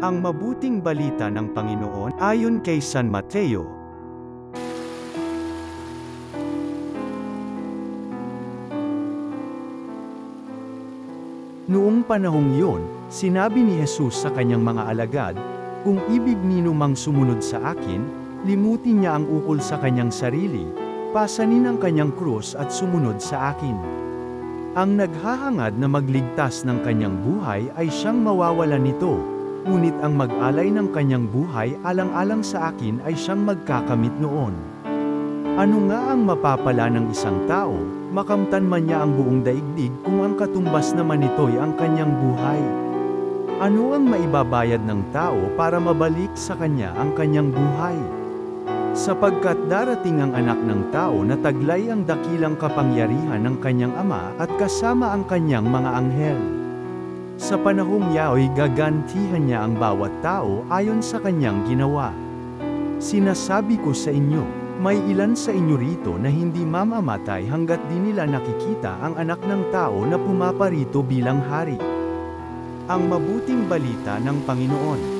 Ang mabuting balita ng Panginoon ayon kay San Mateo. Noong panahong iyon, sinabi ni Jesus sa kanyang mga alagad, "Kung ibig nino mang sumunod sa akin, limutin niya ang ukol sa kanyang sarili, pasanin ang kanyang krus at sumunod sa akin. Ang naghahangad na magligtas ng kanyang buhay ay siyang mawawalan nito, ngunit ang mag-alay ng kanyang buhay alang-alang sa akin ay siyang magkakamit noon. Ano nga ang mapapala ng isang tao, makamtan man niya ang buong daigdig kung ang katumbas naman nito'y ang kanyang buhay? Ano ang maibabayad ng tao para mabalik sa kanya ang kanyang buhay? Sapagkat darating ang anak ng tao na taglay ang dakilang kapangyarihan ng kanyang ama at kasama ang kanyang mga anghel. Sa panahong yaoy gagantihan niya ang bawat tao ayon sa kanyang ginawa. Sinasabi ko sa inyo, may ilan sa inyo rito na hindi mamamatay hanggat di nila nakikita ang anak ng tao na pumaparito bilang hari." Ang mabuting balita ng Panginoon.